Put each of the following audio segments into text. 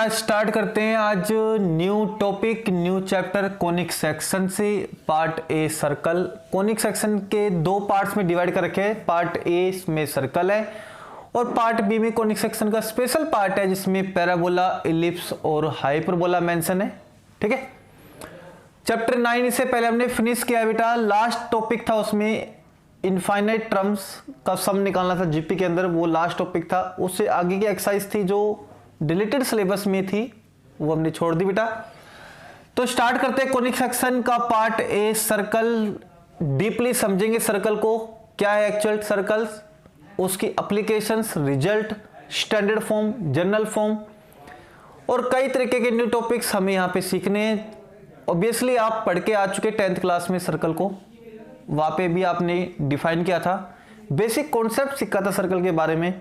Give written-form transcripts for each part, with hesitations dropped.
आज स्टार्ट करते हैं आज new topic new chapter conic section से। Part A circle. Conic section के दो पार्ट्स में डिवाइड कर रखे हैं। पार्ट ए में सर्कल है और पार्ट बी में कोनिक सेक्शन का स्पेशल पार्ट है जिसमें पैराबोला, इलिप्स और हाइपरबोला मेंशन है। ठीक है, चैप्टर 9 से पहले हमने फिनिश किया बेटा। लास्ट टॉपिक था उसमें इनफाइनाइट टर्म्स का सम निकालना था जीपी के अंदर, वो लास्ट टॉपिक था। उससे आगे की एक्सरसाइज थी जो डिलीटेड सिलेबस में थी, वो हमने छोड़ दी बेटा। तो स्टार्ट करते हैं कोनिक सेक्शन का पार्ट ए सर्कल। डीपली समझेंगे सर्कल को, क्या है एक्चुअल सर्कल्स, उसकी applications, result, standard form, general form और कई तरीके के न्यू टॉपिक्स हमें यहाँ पे सीखने हैं। ऑब्वियसली आप पढ़ के आ चुके 10th क्लास में सर्कल को, वहाँ पे भी आपने डिफाइन किया था, बेसिक कॉन्सेप्ट सीखा था सर्कल के बारे में।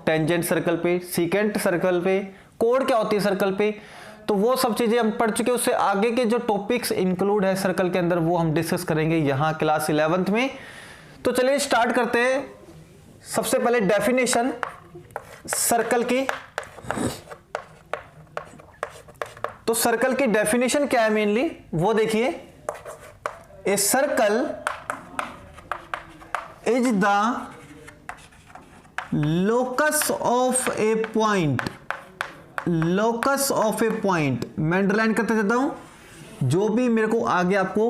टेंजेंट सर्कल पे, सीकेंट सर्कल पे, कोड क्या होती है सर्कल पे, तो वो सब चीजें हम पढ़ चुके। उससे आगे के जो टॉपिक्स इंक्लूड है सर्कल के अंदर वो हम डिस्कस करेंगे यहाँ क्लास 11th में। तो चलिए स्टार्ट करते हैं। सबसे पहले डेफिनेशन सर्कल की। तो सर्कल की डेफिनेशन क्या है मेनली वो देखिए। ए circle is the locus of a point, locus of a point। मैं अंडरलाइन करते जाता हूं, जो भी मेरे को आगे आपको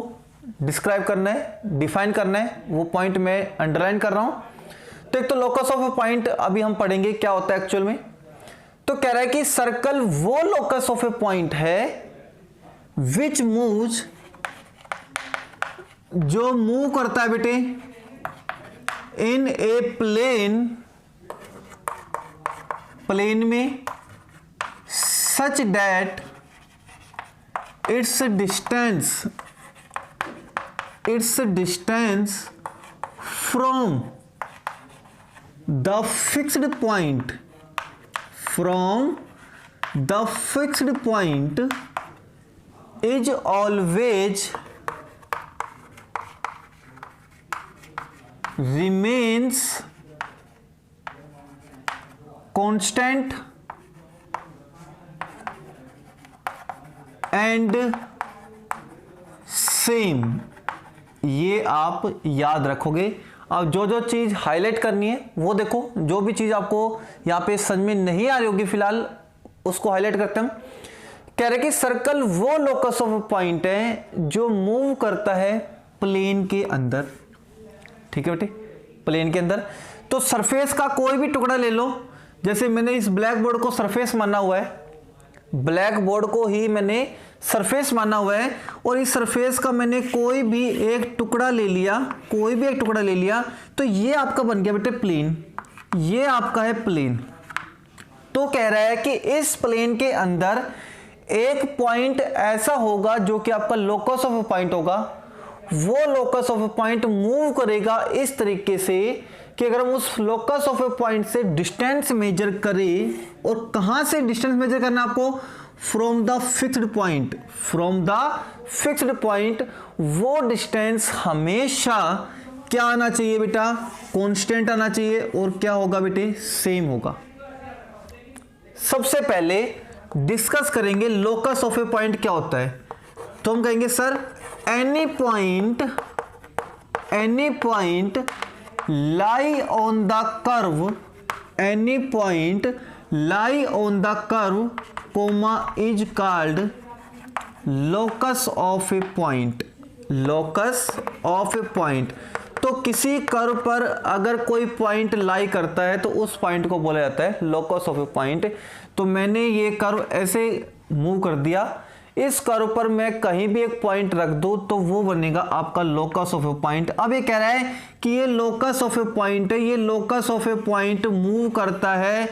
डिस्क्राइब करना है, डिफाइन करना है, वो पॉइंट मैं अंडरलाइन कर रहा हूं। तो एक तो लोकस ऑफ ए पॉइंट अभी हम पढ़ेंगे क्या होता है एक्चुअल में। तो कह रहा है कि सर्कल वो लोकस ऑफ ए पॉइंट है विच मूव्स, जो मूव करता है बेटे इन ए प्लेन में, such that it's distance from the fixed point is always remains constant and same। ये आप याद रखोगे। अब जो जो चीज हाईलाइट करनी है वो देखो, जो भी चीज आपको यहां पे समझ में नहीं आ रही होगी फिलहाल उसको हाईलाइट करते हैं। कह रहे कि सर्कल वो लोकस ऑफ पॉइंट है जो मूव करता है प्लेन के अंदर। ठीक है बेटे, प्लेन के अंदर। तो सरफेस का कोई भी टुकड़ा ले लो, जैसे मैंने इस ब्लैक बोर्ड को सरफेस माना हुआ है, ब्लैक बोर्ड को ही मैंने सरफेस माना हुआ है और इस सरफेस का मैंने कोई भी एक टुकड़ा ले लिया, कोई भी एक टुकड़ा ले लिया, तो ये आपका बन गया बेटे प्लेन। ये आपका है प्लेन। तो कह रहा है कि इस प्लेन के अंदर एक पॉइंट ऐसा होगा जो कि आपका लोकस ऑफ पॉइंट होगा। वो लोकस ऑफ पॉइंट मूव करेगा इस तरीके से कि अगर हम उस लोकस ऑफ पॉइंट से डिस्टेंस मेजर करें, और कहां से डिस्टेंस मेजर करना आपको, फ्रॉम द फिक्स्ड पॉइंट, वो डिस्टेंस हमेशा क्या आना चाहिए बेटा, कांस्टेंट आना चाहिए। और क्या होगा बेटे, सेम होगा। सबसे पहले डिस्कस करेंगे लोकस ऑफ ए पॉइंट क्या होता है। तो हम कहेंगे sir any point lie on the curve, any point lie on the curve comma is called locus of a point, locus of a point। तो किसी कर्व पर अगर कोई पॉइंट लाई करता है तो उस पॉइंट को बोला जाता है लोकस ऑफ ए पॉइंट। तो मैंने ये कर्व ऐसे मूव कर दिया, इस कर्व पर मैं कहीं भी एक पॉइंट रख दूं तो वो बनेगा आपका लोकस ऑफ ए पॉइंट। अब ये कह रहा है कि ये लोकस ऑफ ए पॉइंट है, ये locus of a point move करता है,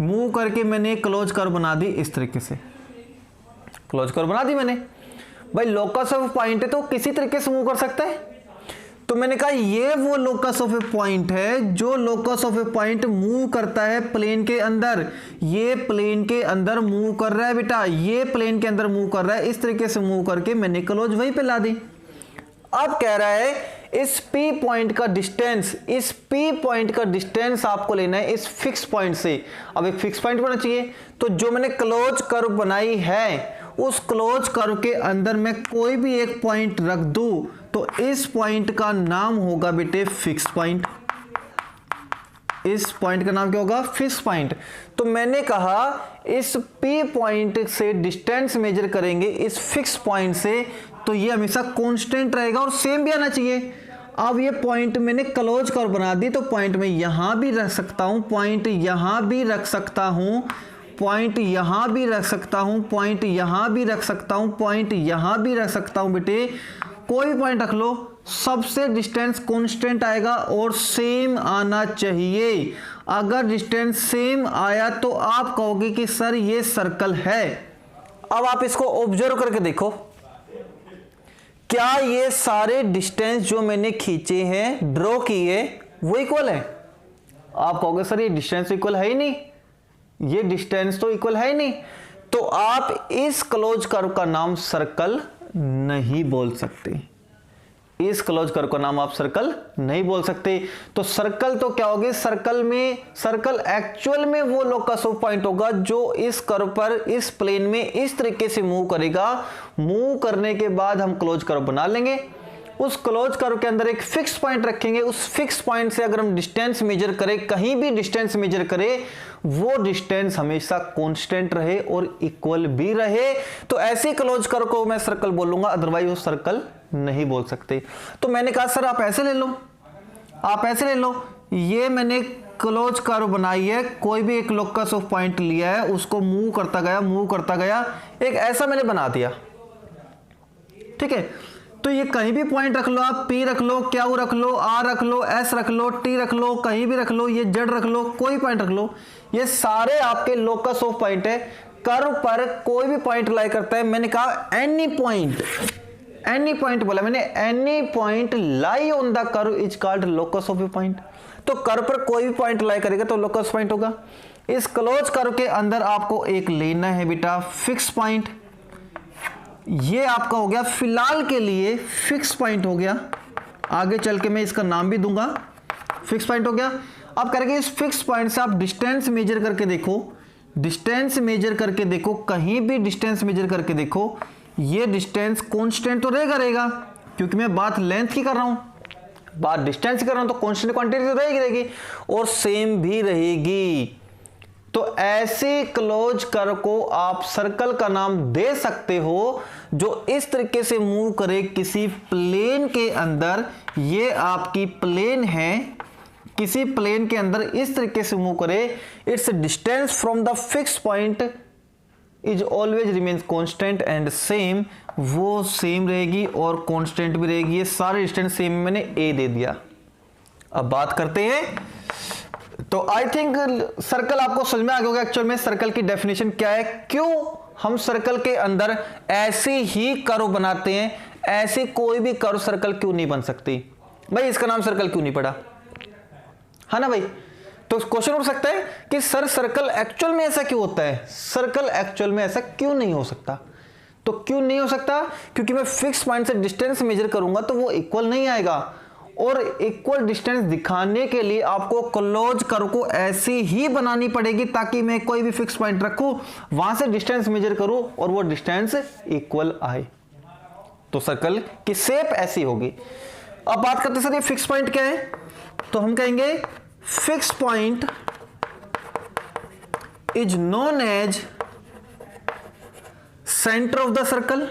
मूव करके मैंने क्लोज कर्व बना दी इस तरीके से, क्लोज कर्व बना दी मैंने। भाई लोकस ऑफ ए पॉइंट है तो किसी तरीके से मूव कर सकता है। तो मैंने कहा ये वो लोकस ऑफ ए पॉइंट है जो locus of a point move करता है प्लेन के अंदर। ये प्लेन के अंदर मूव कर रहा है बेटा, ये प्लेन के अंदर मूव कर रहा है, इस तरीके से मूव करके मैंने क्लोज वहीं पे ला दी। अब कह रहा है इस P पॉइंट का डिस्टेंस, इस P पॉइंट का डिस्टेंस आपको लेना है इस फिक्स पॉइंट से। अब एक फिक्स पॉइंट होना चाहिए, तो जो मैंने क्लोज कर्व बनाई है उस क्लोज कर्व के अंदर मैं कोई भी एक पॉइंट रख दूं तो इस पॉइंट का नाम होगा बेटे फिक्स पॉइंट। इस पॉइंट का नाम क्या होगा? Fix point. तो मैंने कहा इस P पॉइंट से डिस्टेंस मेजर करेंगे इस फिक्स पॉइंट से, तो ये हमेशा कांस्टेंट रहेगा और सेम भी आना चाहिए। अब ये पॉइंट मैंने क्लोज कर्व बना दी, तो पॉइंट मैं यहां भी रख सकता हूं, पॉइंट यहां भी रख सकता हूं, पॉइंट यहां भी रख सकता हूं, पॉइंट यहां भी रख सकता हूं, पॉइंट यहां भी रख सकता हूं। बेटे कोई भी पॉइंट रख लो, सबसे डिस्टेंस कांस्टेंट आएगा और सेम आना चाहिए। अगर डिस्टेंस सेम आया तो आप कहोगे कि सर ये सर्कल है। अब आप इसको ऑब्जर्व करके देखो, क्या ये सारे डिस्टेंस जो मैंने खींचे हैं, ड्रॉ किए, वो इक्वल है? आप कहोगे सर ये डिस्टेंस इक्वल है ही नहीं, ये डिस्टेंस तो इक्वल है ही नहीं। तो आप इस क्लोज कर्व का नाम सर्कल नहीं बोल सकते, इस क्लोज कर्व का नाम आप सर्कल नहीं बोल सकते। तो सर्कल तो क्या होगी? सर्कल में, सर्कल एक्चुअल में वो लोकस ऑफ पॉइंट होगा जो इस कर्व पर, इस प्लेन में इस तरीके से मूव करेगा। मूव करने के बाद हम क्लोज कर्व बना लेंगे, उस क्लोज कर्व के अंदर एक फिक्स पॉइंट रखेंगे, उस फिक्स पॉइंट से अगर हम डिस्टेंस मेजर करें, कहीं भी डिस्टेंस मेजर करें, वो डिस्टेंस हमेशा कांस्टेंट रहे और इक्वल भी रहे। तो ऐसे क्लोज कर्व को मैं सर्कल बोलूंगा, अदरवाइज वो सर्कल नहीं बोल सकते। तो मैंने कहा सर आप ऐसे ले लो, आप ऐसे ले लो, ये मैंने क्लोज कर्व बनाई है, कोई भी एक लोकस ऑफ पॉइंट लिया है, उसको मूव करता गया, मूव करता गया, एक ऐसा मैंने बना दिया, ठीक है। तो ये कहीं भी पॉइंट रख लो, आप P रख लो, Q रख लो, R रख लो, S रख लो, T रख लो, कहीं भी रख लो, ये Z रख लो, कोई पॉइंट रख लो, ये सारे आपके लोकस ऑफ पॉइंट है। कर्व पर कोई भी पॉइंट लाई करता है, मैंने कहा एनी पॉइंट, एनी पॉइंट बोला मैंने, any point lie on the curve is called locus of a point. तो कर्व पर कोई भी पॉइंट लाई करेगा तो लोकस पॉइंट होगा। इस क्लोज कर्व के अंदर आपको एक लेना है बेटा फिक्स पॉइंट, ये आपका हो गया फिलहाल के लिए फिक्स पॉइंट हो गया, आगे चल के मैं इसका नाम भी दूंगा, फिक्स पॉइंट हो गया। अब करेंगे इस फिक्स पॉइंट से आप डिस्टेंस मेजर करके देखो, डिस्टेंस मेजर करके देखो, कहीं भी डिस्टेंस मेजर करके देखो, ये डिस्टेंस कांस्टेंट तो रहेगा, क्योंकि मैं बात लेंथ की कर रहा हूं, बात डिस्टेंस की कर रहा हूं, तो कांस्टेंट क्वांटिटी तो रहेगी और सेम भी रहेगी। तो ऐसे क्लोज कर्व को आप सर्कल का नाम दे सकते हो जो इस तरीके से मूव करे किसी प्लेन के अंदर। ये आपकी प्लेन है, किसी प्लेन के अंदर इस तरीके से मूव करे, it's distance from the fix point is always remains constant and same, वो सेम रहेगी और कांस्टेंट भी रहेगी। ये सारे डिस्टेंस सेम, मैंने ए दे दिया। अब बात करते हैं, तो आई थिंक सर्कल आपको समझ में आ गया होगा एक्चुअल में सर्कल की डेफिनेशन क्या है, क्यों हम सर्कल के अंदर ऐसे ही कर्व बनाते हैं, ऐसे कोई भी कर्व सर्कल क्यों नहीं बन सकती। भाई इसका नाम सर्कल क्यों नहीं पड़ा, है ना भाई। तो क्वेश्चन उठ सकता है कि सर सर्कल एक्चुअल में ऐसा क्यों होता है, सर्कल एक्चुअल में ऐसा क्यों नहीं हो सकता। तो क्यों नहीं हो सकता, क्योंकि मैं फिक्स पॉइंट से डिस्टेंस मेजर करूंगा तो वो इक्वल नहीं आएगा, और इक्वल डिस्टेंस दिखाने के लिए आपको क्लोज कर्व को ऐसी ही बनानी पड़ेगी ताकि मैं कोई भी फिक्स पॉइंट रखूं, वहां से डिस्टेंस मेजर करूं और वो डिस्टेंस इक्वल आए। तो सर्कल की शेप ऐसी होगी। अब बात करते हैं सर ये फिक्स पॉइंट क्या है, तो हम कहेंगे fix point is known as centre of the circle,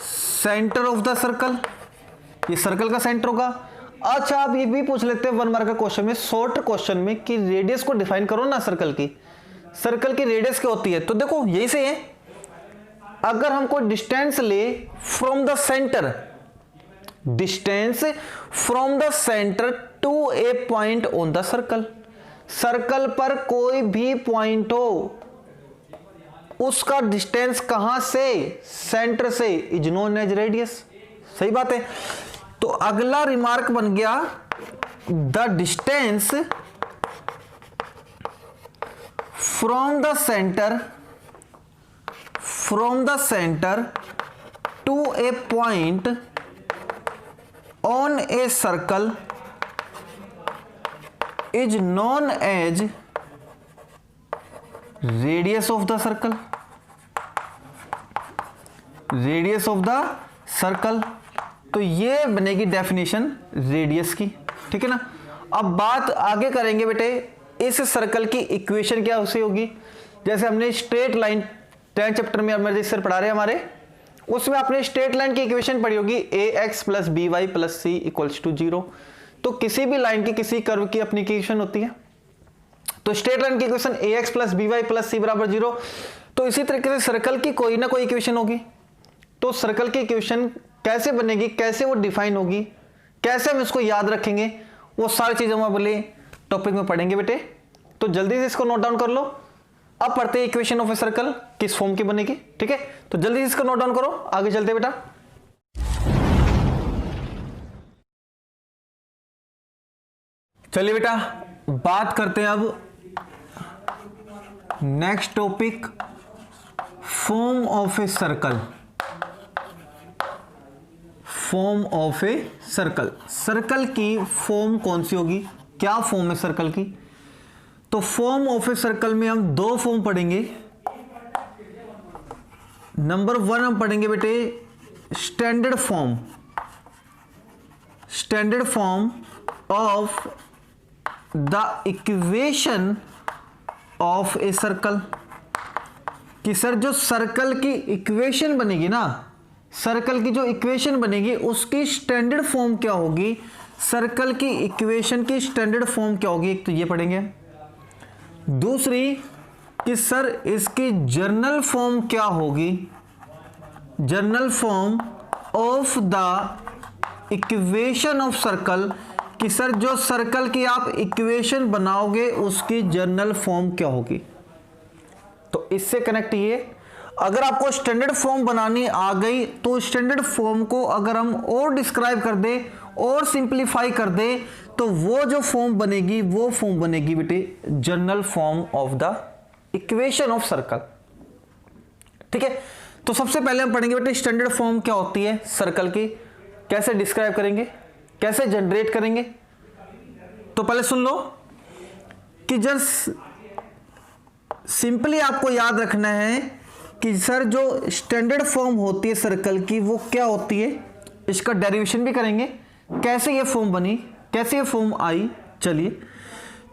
centre of the circle, ये सर्कल का सेंटर होगा। अच्छा आप ये भी पूछ लेते हैं 1 मार्क का क्वेश्चन में, शॉर्ट क्वेश्चन में, कि रेडियस को डिफाइन करो ना सर्कल की, सर्कल की रेडियस क्या होती है। तो देखो यही से है, अगर हम कोई डिस्टेंस ले from the centre, distance from the centre to a point on the circle, circle पर कोई भी पॉइंट हो उसका डिस्टेंस कहां से, सेंटर से, इज नोन एज रेडियस। सही बात है। तो अगला रिमार्क बन गया the distance from the centre, from the centre to a point on a circle is known as radius of the circle, radius of the circle. तो ये बनेगी डेफिनेशन रेडियस की, ठीक है ना। अब बात आगे करेंगे बेटे, इस सर्कल की इक्वेशन क्या उसे होगी, जैसे हमने स्ट्रेट लाइन 10 चैप्टर में हमारे सर पढ़ा रहे हैं हमारे, उसमें आपने स्ट्रेट लाइन की इक्वेशन पढ़ी होगी ax plus B Y plus c equals to 0। तो किसी भी लाइन की किसी कर्व की अपनी इक्वेशन होती है, तो स्ट्रेट लाइन की equation ax plus B Y plus C बराबर 0। तो इसी तरीके से सर्कल की कोई ना कोई इक्वेशन होगी। तो सर्कल की इक्वेशन कैसे बनेगी, कैसे वो डिफाइन होगी, कैसे हम इसको याद रखेंगे, वो सारी चीजें हम अगले टॉपिक में पढ़ेंगे बेटे। तो जल्दी से इसको नोट डाउन कर लो। अब पढ़ते हैं इक्वेशन ऑफ ए सर्कल किस फॉर्म की बनेगी, ठीक है। तो जल्दी से इसको नोट डाउन करो, आगे चलते बेटा। चलिए बेटा बात करते हैं अब next topic, form of a circle. Form of a circle, circle की फॉर्म कौन सी होगी, क्या फॉर्म है सर्कल की। तो फॉर्म ऑफ ए सर्कल में हम दो फॉर्म पढ़ेंगे। नंबर 1 हम पढ़ेंगे बेटे standard form, standard form of the equation of a circle, कि सर जो सर्कल की इक्वेशन बनेगी ना, सर्कल की जो इक्वेशन बनेगी उसकी स्टैंडर्ड फॉर्म क्या होगी, सर्कल की इक्वेशन की स्टैंडर्ड फॉर्म क्या होगी, एक तो ये पढ़ेंगे। दूसरी कि सर इसकी जर्नल फॉर्म क्या होगी, journal form of the equation of circle, कि सर जो सर्कल की आप इक्वेशन बनाओगे उसकी जर्नल फॉर्म क्या होगी। तो इससे कनेक्ट ये, अगर आपको स्टैंडर्ड फॉर्म बनानी आ गई तो स्टैंडर्ड फॉर्म को अगर हम और डिस्क्राइब कर दे और सिंप्लीफाई कर दे तो वो जो फॉर्म बनेगी वो फॉर्म बनेगी बेटे journal form of the equation of circle, ठीक है। तो सबसे पहले हम पढ़ेंगे बेटे स्टैंडर्ड फॉर्म क्या होती है सर्कल की, कैसे डिस्क्राइब करेंगे, कैसे जनरेट करेंगे। तो पहले सुन लो कि जस्ट सिंपली आपको याद रखना है कि सर जो स्टैंडर्ड फॉर्म होती है सर्कल की वो क्या होती है, इसका डेरिवेशन भी करेंगे, कैसे ये फॉर्म बनी, कैसे ये फॉर्म आई। चलिए,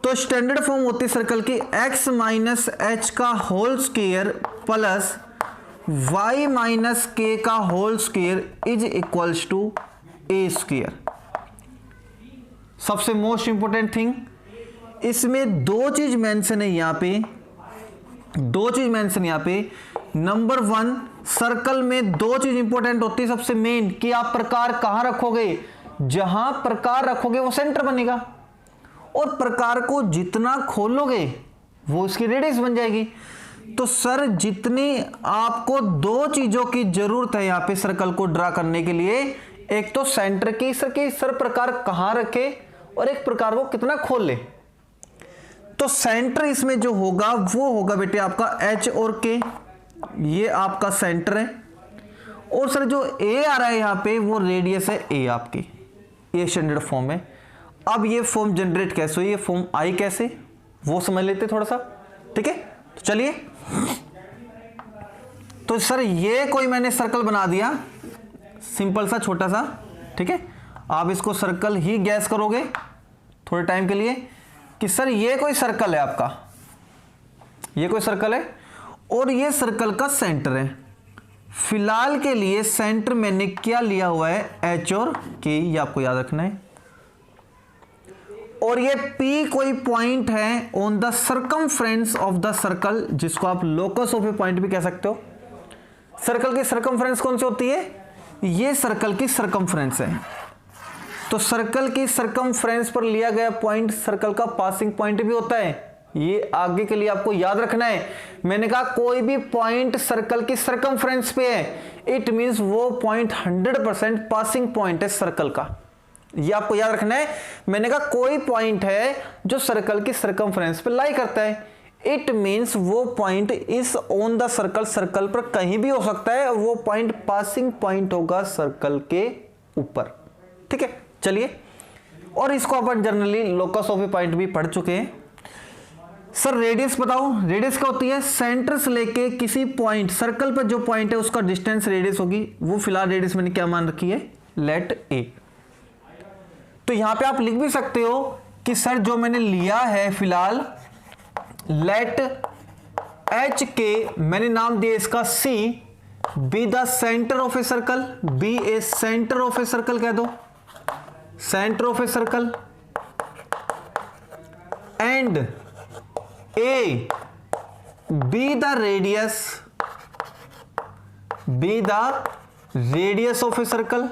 तो स्टैंडर्ड फॉर्म होती है सर्कल की x माइनस एच का whole square plus y minus k का whole square is equals to a square. सबसे मोस्ट इंपोर्टेंट थिंग, इसमें दो चीज मेंशन है यहां पे, दो चीज मेंशन यहां पे। नंबर 1, सर्कल में दो चीज इंपॉर्टेंट होती है सबसे मेन, कि आप प्रकार कहां रखोगे, जहां प्रकार रखोगे वो सेंटर बनेगा, और प्रकार को जितना खोलोगे वो इसकी रेडियस बन जाएगी। तो सर जितनी आपको दो चीजों की जरूरत है यहां पे सर्कल को ड्रा करने के लिए, एक तो सेंटर की, सर प्रकार कहां रखे, और एक प्रकार को कितना खोल ले। तो सेंटर इसमें जो होगा वो होगा बेटे आपका h और k, ये आपका सेंटर है, और सर जो a आ रहा है यहां पे वो रेडियस है a आपकी, ये स्टैंडर्ड फॉर्म है। अब ये फॉर्म जनरेट कैसे हुई, ये फॉर्म आई कैसे, वो समझ लेते थोड़ा सा, ठीक है। तो चलिए, तो सर ये कोई मैंने सर्कल बना दिया सिंपल सा छोटा सा, ठीक है। आप इसको सर्कल ही गैस करोगे थोड़े टाइम के लिए कि सर ये कोई सर्कल है आपका, ये कोई सर्कल है और ये सर्कल का सेंटर है। फिलहाल के लिए सेंटर मैंने क्या लिया हुआ है, एच और के, ये आपको याद रखना है। और ये P कोई पॉइंट है on the circumference of the circle, जिसको आप लोकस ऑफ ए पॉइंट भी कह सकते हो। सर्कल की सर्कमफ्रेंस कौन सी होती है, ये सर्कल की सर्कमफ्रेंस है। तो सर्कल की सर्कमफ्रेंस पर लिया गया पॉइंट सर्कल का पासिंग पॉइंट भी होता है, ये आगे के लिए आपको याद रखना है। मैंने कहा कोई भी पॉइंट सर्कल की सर्कमफ्रेंस पे है, इट मींस वो पॉइंट 100% पासिंग पॉइंट है सर्कल का, ये आपको याद रखना है। मैंने कहा कोई पॉइंट है जो सर्कल की सर्कमफ्रेंस पे लाई करता है, इट मींस वो point is on the circle, circle पर कहीं भी हो सकता है, और वो पॉइंट पासिंग पॉइंट होगा सर्कल के ऊपर। ठीक है, चलिए, और इसको अपन generally locus of a point भी पढ़ चुके हैं। सर रेडियस बताओ, रेडियस क्या होती है? सेंटर से लेके किसी पॉइंट, सर्कल पर जो पॉइंट है उसका डिस्टेंस रेडियस होगी। वो फिलहाल रेडियस मैंने क्या मान रखी है? लेट ए। तो यहां पे आप लिख भी सकते हो कि सर जो मैंने लिया है फिलहाल लेट एच के, मैंने नाम दिया इसका C, be the centre of a circle, be a centre of a circle कह दो, centre of a circle, and a be the radius, be the radius of a circle.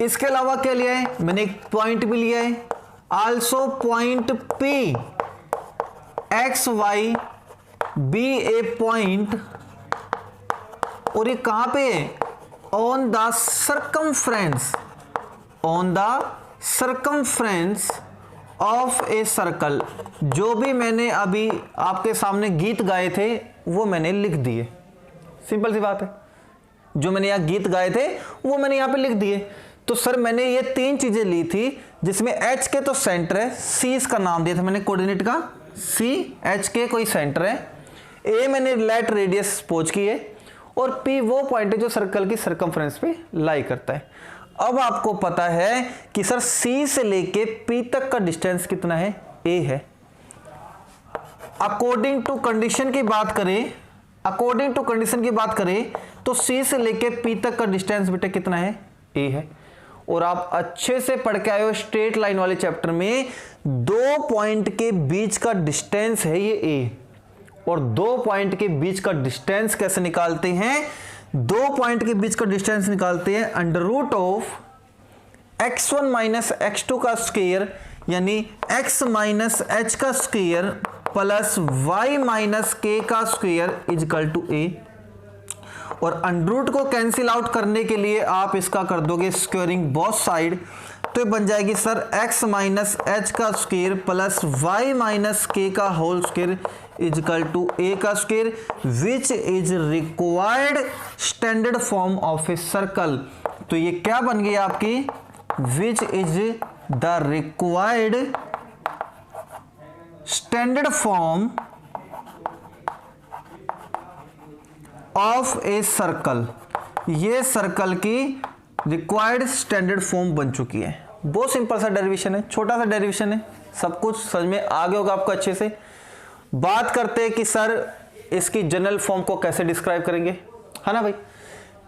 इसके अलावा क्या लिया है? मैंने एक पॉइंट भी लिया है, also point P, X Y be a point, और ये कहां पे है? On the circumference, on the circumference of a circle. जो भी मैंने अभी आपके सामने गीत गाए थे वो मैंने लिख दिए, सिंपल सी बात है। जो मैंने यहां गीत गाए थे वो मैंने यहां पे लिख दिए। तो सर मैंने ये तीन चीजें ली थी, जिसमें एच के तो सेंटर है, सी इसका नाम दिया था मैंने कोऑर्डिनेट का, सी एच के कोई सेंटर है, ए मैंने लेट रेडियस पोज की है, और पी वो पॉइंट है जो सर्कल की सर्कमफ्रेंस पे लाई करता है। अब आपको पता है कि सर सी से लेके पी तक का डिस्टेंस कितना है? ए है। अकॉर्डिंग टू कंडीशन की बात करें, अकॉर्डिंग टू कंडीशन की बात करें तो सी से लेके पी तक का डिस्टेंस बेटा कितना है? ए है। और आप अच्छे से पढ़ के आए हो स्ट्रेट लाइन वाले चैप्टर में, दो पॉइंट के बीच का डिस्टेंस है ये ए, और दो पॉइंट के बीच का डिस्टेंस कैसे निकालते हैं? दो पॉइंट के बीच का डिस्टेंस निकालते हैं under root of x1 minus x2 का स्क्वायर, यानी x माइनस h का square plus y minus k का square is equal to a। और अंडर रूट को कैंसिल आउट करने के लिए आप इसका कर दोगे स्क्वायरिंग बोथ साइड, तो बन जाएगी सर x माइनस h का square plus y minus k का whole square is equal to a का square, which is required standard form of a circle. तो ये क्या बन गई आपकी? Which is the required standard form of a circle. ये सर्कल की रिक्वायर्ड स्टैंडर्ड फॉर्म बन चुकी है। बहुत सिंपल सा डेरिवेशन है, छोटा सा डेरिवेशन है, सब कुछ समझ में आ गया होगा आपको अच्छे से। बात करते हैं कि सर इसकी जनरल फॉर्म को कैसे डिस्क्राइब करेंगे, है ना भाई?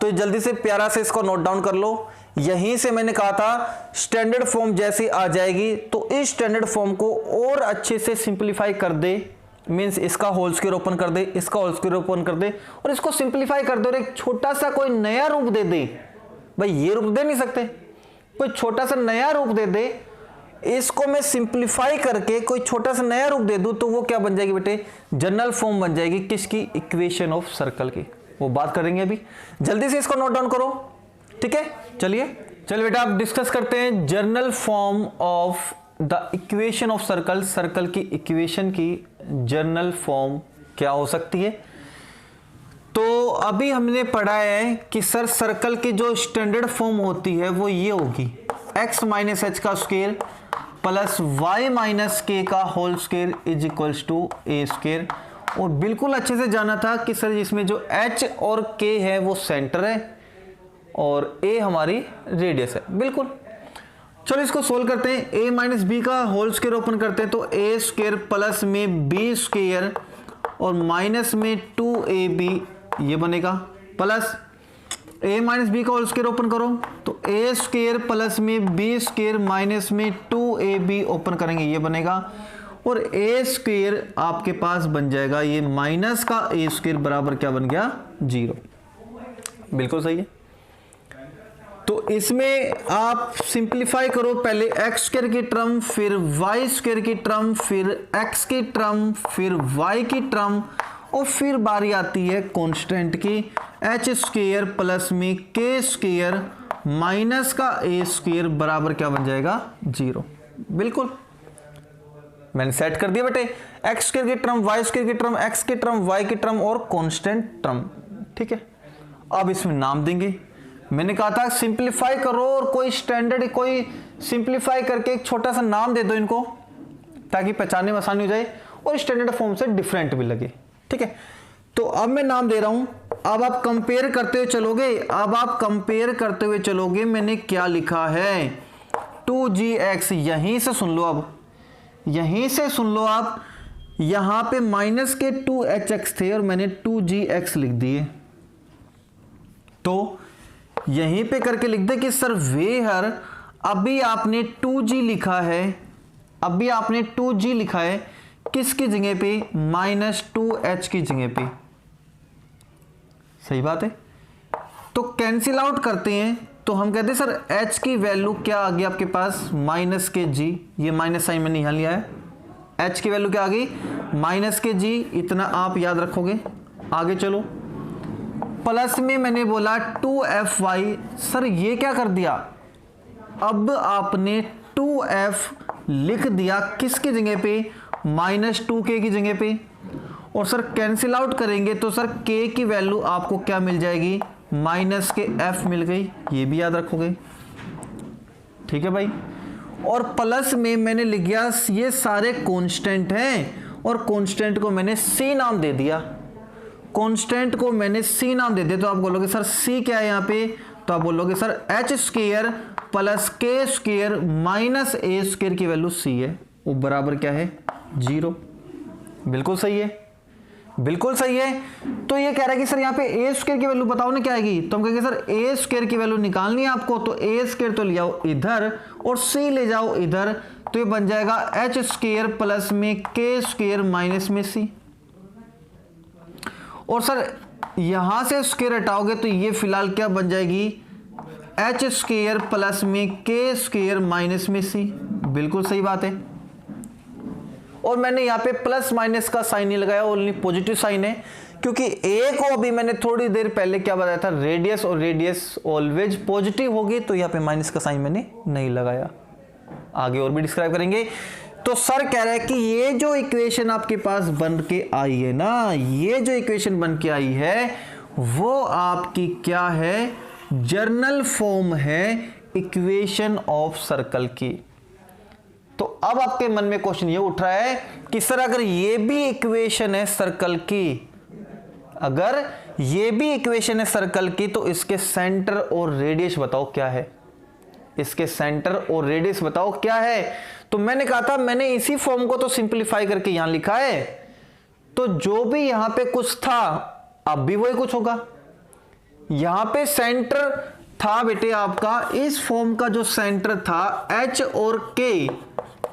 तो जल्दी से प्यारा से इसको नोट डाउन कर लो। यहीं से मैंने कहा था स्टैंडर्ड फॉर्म जैसी आ जाएगी तो इस स्टैंडर्ड फॉर्म को और अच्छे से सिंप्लीफाई कर दे, मींस इसका होल स्क्वायर ओपन कर दे, इसका होल स्क्वायर ओपन कर दे, और इसको सिंप्लीफाई कर दे और एक छोटा सा कोई नया रूप दे दे। भाई ये रूप दे नहीं सकते, कोई छोटा सा नया रूप दे दे, इसको मैं सिंप्लीफाई करके कोई छोटा सा नया रूप दे दूं तो वो क्या बन जाएगी बेटे? जनरल फॉर्म बन जाएगी। किसकी? इक्वेशन ऑफ सर्कल की। वो बात करेंगे अभी, जल्दी से इसको नोट डाउन करो, ठीक है? चलिए बेटा आप डिस्कस करते हैं general form of the equation of circle. Circle की इक्वेशन की जनरल फॉर्म क्या हो सकती है? तो अभी हमने पढ़ा है कि सर सर्कल की जो स्टैंडर्ड फॉर्म होती है वो ये होगी, x माइनस एच का square plus y minus k का whole square is equals to a square. और बिल्कुल अच्छे से जाना था कि सर इसमें जो h और k है वो सेंटर है और a हमारी रेडियस है, बिल्कुल। चलो इसको सोल्व करते हैं। a माइनस बी का होल स्क्वायर ओपन करते हैं तो a स्क्वायर प्लस में b स्क्वायर और माइनस में 2ab ये बनेगा, प्लस a माइनस बी का होल स्क्वायर ओपन करो तो a स्क्वायर प्लस में b स्क्वायर माइनस में 2ab ओपन करेंगे ये बनेगा, और a स्क्वायर आपके पास बन जाएगा ये माइनस का a स्क्वायर बराबर क्या बन गया? 0। बिल्कुल सही है। तो इसमें आप सिंप्लीफाई करो, पहले एक्स स्क्वायर की टर्म, फिर वाई स्क्वायर की टर्म, फिर एक्स की टर्म, फिर वाई की टर्म, और फिर बारी आती है कांस्टेंट की, एच स्क्वायर प्लस में के स्क्वायर माइनस का ए स्क्वायर बराबर क्या बन जाएगा? 0। बिल्कुल मैंने सेट कर दिया बेटे, एक्स स्क्वायर की टर्म, वाई स्क्वायर की टर्म, एक्स की टर्म, वाई की टर्म और कांस्टेंट टर्म, ठीक है। अब इसमें नाम देंगे, मैंने कहा था सिंप्लीफाई करो और कोई स्टैंडर्ड, कोई सिंप्लीफाई करके एक छोटा सा नाम दे दो इनको, ताकि पहचानने में आसानी हो जाए और स्टैंडर्ड फॉर्म से डिफरेंट भी लगे। ठीक है, तो अब मैं नाम दे रहा हूं, अब आप कंपेयर करते हुए चलोगे, अब आप कंपेयर करते हुए चलोगे। मैंने क्या लिखा है, 2gx, यहीं से सुन लो, अब यहीं से सुन लो आप, यहां पे माइनस के 2hx थे और मैंने 2gx लिख दिए, तो यहीं पे करके लिख दे कि सर वेयर, अभी आपने 2g लिखा है, अभी आपने 2g लिखा है, किसकी जगह पे, -2h की जगह पे। सही बात है, तो कैंसिल आउट करते हैं, तो हम कहते हैं सर h की वैल्यू क्या आ गई आपके पास, -g, ये माइनस साइन मैंने यहां लिया है, h की वैल्यू क्या आ गई, -g, इतना आप याद रखोगे। आगे चलो, प्लस में मैंने बोला 2fy, सर ये क्या कर दिया, अब आपने 2f लिख दिया किसकी जगह पे, -2k की जगह पे, और सर कैंसिल आउट करेंगे तो सर k की वैल्यू आपको क्या मिल जाएगी, -f मिल गई, ये भी याद रखोगे। ठीक है भाई, और प्लस में मैंने लिख दिया ये सारे कांस्टेंट हैं और कांस्टेंट को मैंने c नाम दे दिया, कांस्टेंट को मैंने c नाम दे दिया, तो आप बोलोगे सर c क्या है यहाँ पे, तो आप बोलोगे सर h² + k² - a² की वैल्यू c है, वो बराबर क्या है, 0। बिल्कुल सही है, बिल्कुल सही है। तो ये कह रहा है कि सर यहाँ पे a² की वैल्यू बताओ ना क्या आएगी, तो हम कहेंगे सर a² की वैल्यू निकालनी है आपको, तो a² तो ले आओ इधर और c ले जाओ इधर, तो ये बन जाएगा h² प्लस में k² माइनस में c, और सर यहां से स्क्वायर हटाओगे तो ये फिलहाल क्या बन जाएगी, h² प्लस में k² माइनस में c। बिल्कुल सही बात है, और मैंने यहाँ पे प्लस माइनस का साइन नहीं लगाया, ओनली पॉजिटिव साइन है, क्योंकि a को अभी मैंने थोड़ी देर पहले क्या बताया था, रेडियस, और रेडियस ऑलवेज पॉजिटिव होगी, तो यहाँ पे माइनस का साइन मैंने नहीं लगाया। आगे और भी डिस्क्राइब करेंगे। तो सर कह रहा है कि ये जो इक्वेशन आपके पास बन के आई है ना, ये जो इक्वेशन बन के आई है वो आपकी क्या है, जर्नल फॉर्म है इक्वेशन ऑफ सर्कल की। तो अब आपके मन में क्वेश्चन ये उठ रहा है कि सर अगर ये भी इक्वेशन है सर्कल की, अगर ये भी इक्वेशन है सर्कल की, तो इसके सेंटर और रेडियस बताओ क्या है, इसके सेंटर और रेडियस बताओ क्या है। तो मैंने कहा था, मैंने इसी फॉर्म को तो सिंपलीफाई करके यहां लिखा है, तो जो भी यहां पे कुछ था अब भी वही कुछ होगा। यहां पे सेंटर था बेटे आपका, इस फॉर्म का जो सेंटर था h और k,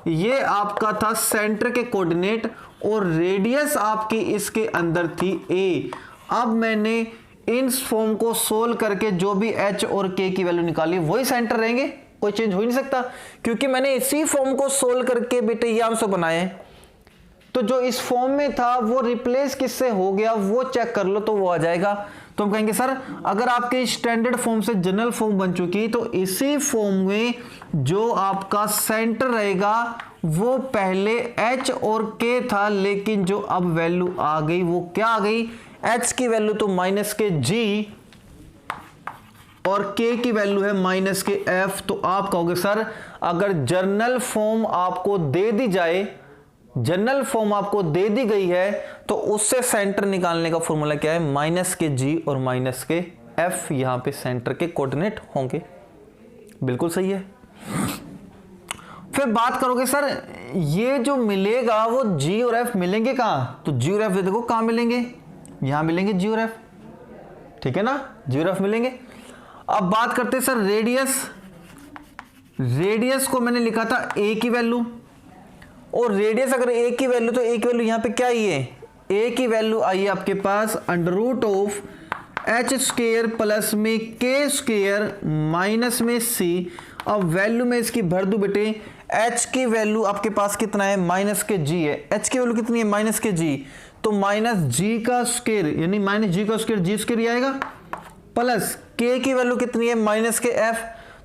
ये आपका था सेंटर के कोऑर्डिनेट, और रेडियस आपकी इसके अंदर थी a। अब मैंने इन फॉर्म को सोल्व करके जो भी h और k की वैल्यू निकाली वही सेंटर रहेंगे, कोई चेंज हो ही नहीं सकता, क्योंकि मैंने इसी फॉर्म को सोल्व करके बेटे ये आंसर बनाए। तो जो इस फॉर्म में था वो रिप्लेस किससे हो गया वो चेक कर लो, तो वो आ जाएगा। तो हम कहेंगे सर अगर आपके स्टैंडर्ड फॉर्म से जनरल फॉर्म बन चुकी, तो इसी फॉर्म में जो आपका सेंटर रहेगा वो पहले h और k था, लेकिन जो अब वैल्यू आ गई वो क्या आ गई, h की वैल्यू तो -g और k की वैल्यू है -f। तो आप कहोगे सर अगर जर्नल फॉर्म आपको दे दी जाए, जनरल फॉर्म आपको दे दी गई है, तो उससे सेंटर निकालने का फॉर्मूला क्या है, -g और -f, यहां पे सेंटर के कोऑर्डिनेट होंगे। बिल्कुल सही है। फिर बात करोगे सर ये जो मिलेगा वो g और f मिलेंगे कहां, तो g और f देखो कहां मिलेंगे, यहां मिलेंगे g और f, ठीक है ना, g और f मिलेंगे। अब बात करते हैं सर रेडियस, रेडियस को मैंने लिखा था a की वैल्यू, और रेडियस अगर a की वैल्यू, तो a की वैल्यू यहां पे क्या आई है, a की वैल्यू आई है आपके पास √h² प्लस में k² माइनस में c। अब वैल्यू में इसकी भर दूं बेटे, h की वैल्यू आपके पास कितना है, -g है, h की वैल्यू कितनी है, -g, तो -g का स्क्वायर यानी -g का स्क्वायर g² ही आएगा, प्लस k की वैल्यू कितनी है, -f,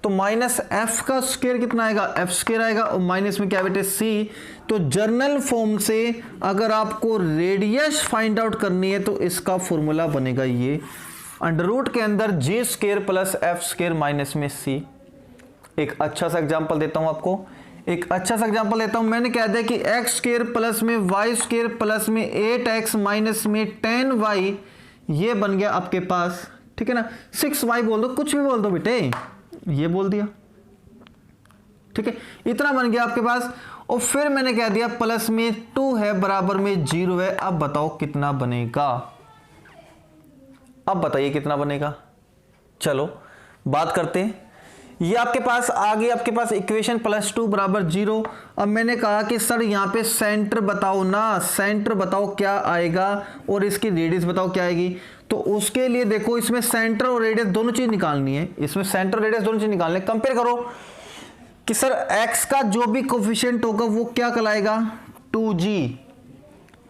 तो -f का स्क्वायर कितना आएगा, f² आएगा, और माइनस में क्या बेटे c। तो जर्नल फॉर्म से अगर आपको रेडियस फाइंड आउट करनी है तो इसका फॉर्मूला बनेगा ये। अंडर रूट के अंदर G square plus F square minus में सी। एक अच्छा सा एग्जांपल देता हूं आपको, एक अच्छा सा एग्जांपल देता हूं। मैंने कह दिया कि एक्स स्क्वायर प्लस में वाई स्क्वायर प्लस में 8x माइनस में 10y, ये बन गया आपके पास, ठीक है ना। 6y बोल दो, कुछ भी बोल दो बेटे, ये बोल दिया, ठीक है, इतना बन गया आपके पास। और फिर मैंने कह दिया प्लस में 2 है बराबर में 0 है। अब बताओ कितना बनेगा, अब बताइए कितना बनेगा। चलो बात करते हैं। ये आपके पास आ गई, आपके पास इक्वेशन +2 बराबर 0। अब मैंने कहा कि सर यहाँ पे सेंटर बताओ ना, सेंटर बताओ क्या आएगा और इसकी रेडियस बताओ क्या आएगी। तो उसके लिए देखो, इसमें सेंटर और रेडियस दोनों चीज निकालनी है, इसमें सेंटर और रेडियस दोनों चीज निकालनी है। कंपेयर करो कि सर x का जो भी कोफिशिएंट होगा वो क्या कहलाएगा, 2g।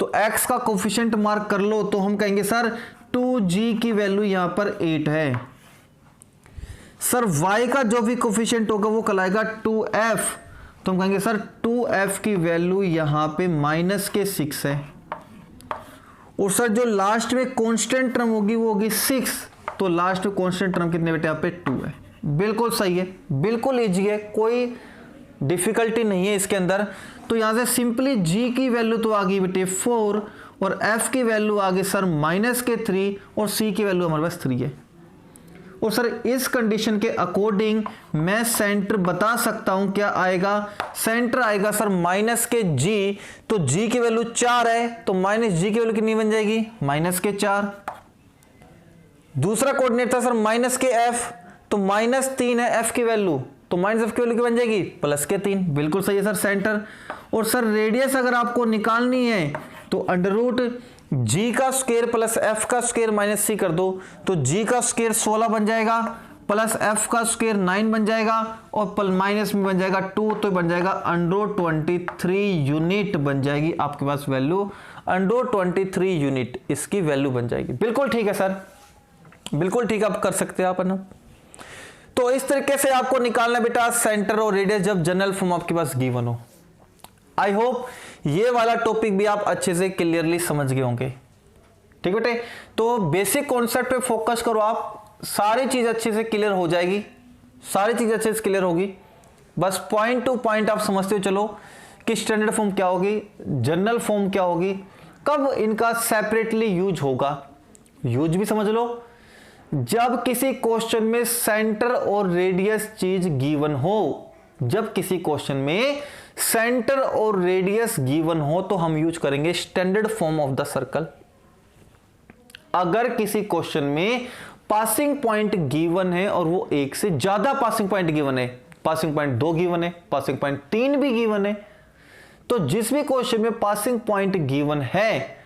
तो x का कोफिशिएंट मार्क कर लो, तो हम कहेंगे सर 2g की वैल्यू यहां पर 8 है। सर y का जो भी कोफिशिएंट होगा वो कहलाएगा 2f, तो हम कहेंगे सर 2f की वैल्यू यहां पे -6 है। और सर जो लास्ट में कांस्टेंट टर्म होगी वो होगी 6, तो लास्ट में कांस्टेंट टर्म कितने बेटे यहाँ पे 2 है। बिल्कुल सही है, बिल्कुल इजी है, कोई डिफिकल्टी नहीं है इसके अंदर। तो यहां से सिंपली g की वैल्यू तो आ गई बेटे 4 और f की वैल्यू आ गई सर -3 और c की वैल्यू हमारे पास 3 है। और सर इस कंडीशन के अकॉर्डिंग मैं सेंटर बता सकता हूं क्या आएगा, सेंटर आएगा सर -g, तो g की वैल्यू 4 है, तो -g की वैल्यू कितनी बन जाएगी, -4। दूसरा कोऑर्डिनेट था सर -f, तो -3 है f की वैल्यू, तो -f की वैल्यू क्या बन जाएगी, +3। बिल्कुल सही है सर सेंटर। और सर रेडियस अगर आपको निकालनी है तो अंडर रूट g का स्क्वायर प्लस f का स्क्वायर माइनस c कर दो, तो g का स्क्वायर 16 बन जाएगा प्लस f का स्क्वायर 9 बन जाएगा और माइनस में बन जाएगा 2, तो बन जाएगा √23 यूनिट बन जाएगी आपके पास वैल्यू, √23 यूनिट इसकी वैल्यू बन जाएगी। बिल्कुल ठीक है सर, बिल्कुल ठीक है, आप कर सकते हैं आप ना। तो इस तरीके से आपको निकालना बेटा सेंटर और रेडियस जब जनरल फॉर्म आपके पास गिवन हो। आई होप ये वाला टॉपिक भी आप अच्छे से क्लियरली समझ गए होंगे, ठीक बेटे। तो बेसिक कॉन्सेप्ट पे फोकस करो आप, सारी चीज अच्छे से क्लियर हो जाएगी, सारी चीज अच्छे से क्लियर होगी। बस पॉइंट टू पॉइंट आप समझते हो चलो कि स्टैंडर्ड फॉर्म क्या होगी, जनरल फॉर्म क्या होगी, कब इनका सेपरेटली यूज होगा। यूज भी समझ लो, जब किसी क्वेश्चन में सेंटर और रेडियस चीज गिवन हो, जब किसी क्वेश्चन में सेंटर और रेडियस गिवन हो तो हम यूज करेंगे standard form of the circle. अगर किसी क्वेश्चन में पासिंग पॉइंट गिवन है और वो एक से ज्यादा पासिंग पॉइंट गिवन है, पासिंग पॉइंट 2 गिवन है, पासिंग पॉइंट 3 भी गिवन है, तो जिस भी क्वेश्चन में पासिंग पॉइंट गिवन है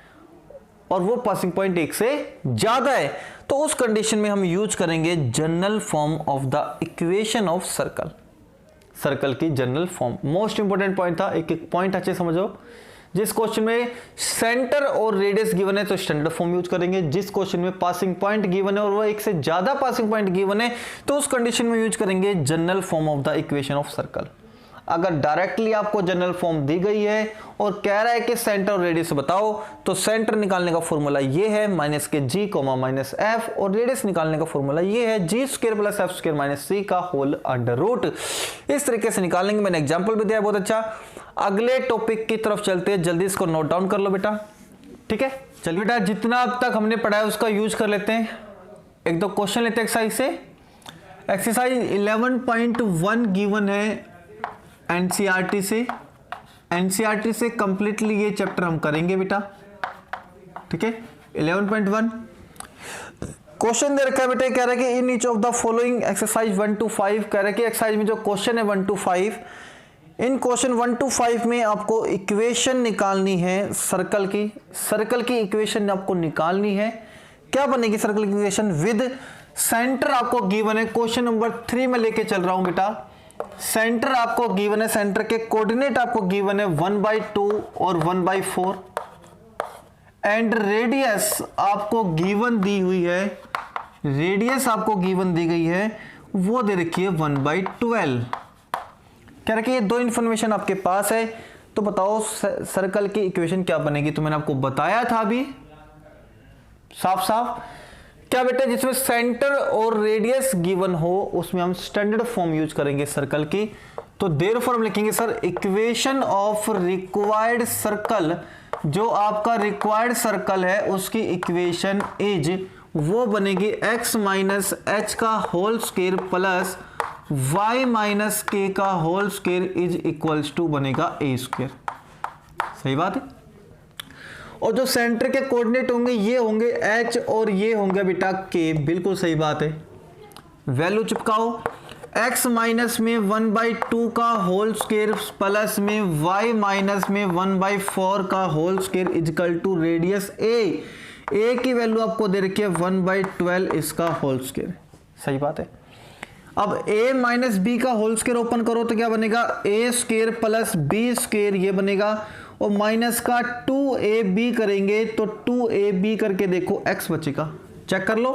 और वो पासिंग पॉइंट एक से ज्यादा है, तो उस कंडीशन में हम यूज करेंगे general form of the equation of circle. Circle की general form most important point था, एक एक पॉइंट अच्छे समझो। जिस क्वेश्चन में सेंटर और रेडियस गिवन है तो स्टैंडर्ड फॉर्म यूज करेंगे, जिस क्वेश्चन में पासिंग पॉइंट गिवन है और वो एक से ज्यादा पासिंग पॉइंट गिवन है तो उस कंडीशन में यूज करेंगे general form of the equation of circle. अगर डायरेक्टली आपको जनरल फॉर्म दी गई है और कह रहा है कि सेंटर और रेडियस बताओ, तो सेंटर निकालने का फॉर्मूला ये है -g, -f, और रेडियस निकालने का फॉर्मूला ये है g² + f² - c का होल अंडर रूट। इस तरीके से निकालेंगे, मैंने एग्जांपल भी दिया है बहुत अच्छा। अगले टॉपिक की तरफ चलते हैं, जल्दी इसको नोट डाउन कर लो बेटा, ठीक है। चलिए बेटा, जितना अब तक हमने पढ़ा है उसका यूज कर लेते हैं। एक दो क्वेश्चन लेते हैं एक्सरसाइज से। एक्सरसाइज 11.1 गिवन है एनसीईआरटी से, एनसीईआरटी से कंप्लीटली ये चैप्टर हम करेंगे बेटा, ठीक है। 11.1 क्वेश्चन दे रखा है बेटा, कह रहा है कि in each of the following exercise 1 to 5, कह रहा है कि एक्सरसाइज में जो क्वेश्चन है 1 to 5, इन क्वेश्चन 1 to 5 में आपको इक्वेशन निकालनी है सर्कल की। सर्कल की इक्वेशन आपको निकालनी है, क्या बनेगी सर्कल की इक्वेशन, विद सेंटर आपको गिवन है। क्वेश्चन नंबर 3 में लेके चल रहा हूं बेटा, सेंटर आपको गिवन है, सेंटर के कोऑर्डिनेट आपको गिवन है 1/2 और 1/4, एंड रेडियस आपको गिवन दी हुई है, रेडियस आपको गिवन दी गई है, वो दे रखी है 1/12। कह रहा है कि ये दो इंफॉर्मेशन आपके पास है, तो बताओ सर्कल की इक्वेशन क्या बनेगी। तो मैंने आपको बताया था अभी साफ साफ क्या बेटा, जिसमें सेंटर और रेडियस गिवन हो उसमें हम स्टैंडर्ड फॉर्म यूज करेंगे सर्कल की। तो देयरफॉर हम लिखेंगे sir equation of required circle, जो आपका रिक्वायर्ड सर्कल है उसकी इक्वेशन इज, वो बनेगी x माइनस एच का whole square plus y minus k का whole square is equals to बनेगा a स्क्वायर। सही बात है। और जो सेंटर के कोऑर्डिनेट होंगे ये होंगे h और ये होंगे बेटा k। बिल्कुल सही बात है। वैल्यू चिपकाओ, x माइनस में 1/2 का होल स्क्वायर प्लस में y माइनस में 1/4 का whole square is equal to radius a की वैल्यू आपको दे रखी है 1/12 इसका होल स्क्वायर। सही बात है। अब a माइनस बी का होल स्क्वायर ओपन करो तो क्या बनेगा, a square plus b square ये बनेगा, और माइनस का 2ab करेंगे तो 2ab करके देखो x बचेगा। चेक कर लो,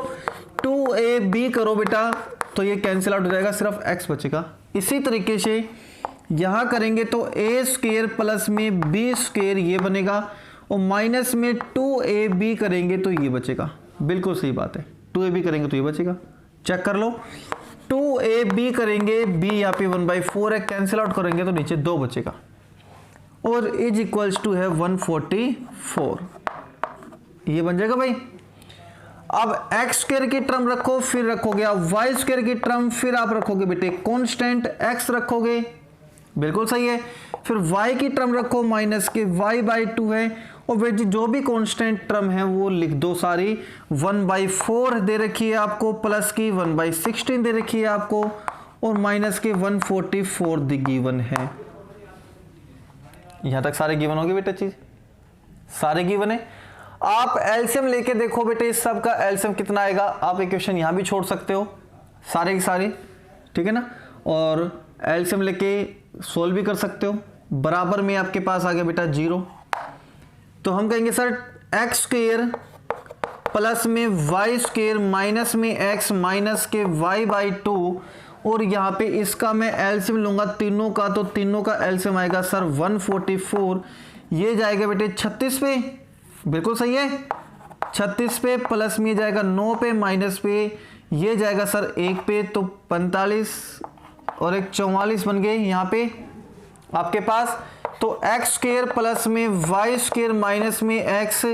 2ab करो बेटा तो ये कैंसिल आउट हो जाएगा, सिर्फ x बचेगा। इसी तरीके से यहां करेंगे तो a स्क्वायर प्लस में b स्क्वायर ये बनेगा, और माइनस में 2ab करेंगे तो ये बचेगा। बिल्कुल सही बात है, 2ab करेंगे तो ये बचेगा। चेक कर लो, 2ab करेंगे, b यहाँ पे 1/4 है, कैंसिल आउट करेंगे तो नीचे 2 बचेगा, और इज इक्वल्स टू है 144, ये बन जाएगा भाई। अब x स्क्वायर की टर्म रखो, फिर रखोगे आप y स्क्वायर की टर्म, फिर आप रखोगे बेटे कांस्टेंट x रखोगे। बिल्कुल सही है। फिर y की टर्म रखो, माइनस के y/2 है, और वे जो भी कांस्टेंट टर्म है वो लिख दो सारी। 1/4 दे रखी है आपको, प्लस की 1/16 दे रखी है आपको, और माइनस के 144 दी गिवन है। यहां तक सारे गिवन होंगे बेटा, चीज सारे गिवन है। आप एलसीएम लेके देखो बेटे, इस सब का एलसीएम कितना आएगा। आप इक्वेशन यहां भी छोड़ सकते हो सारे के सारे, ठीक है ना, और एलसीएम लेके सोल्व भी कर सकते हो। बराबर में आपके पास आ गया बेटा 0, तो हम कहेंगे सर x स्क्वायर प्लस में y स्क्वायर माइनस में x माइनस के y/2, और यहाँ पे इसका मैं एलसीएम लूंगा तीनों का, तो तीनों का एलसीएम आएगा सर 144, ये जाएगा बेटे 36 पे। बिल्कुल सही है, 36 पे, प्लस में जाएगा 9 पे, माइनस पे ये जाएगा सर 1 पे, तो 45 और एक 44 बन गए यहाँ पे आपके पास। तो x स्क्वायर प्लस में y स्क्वायर माइनस में x,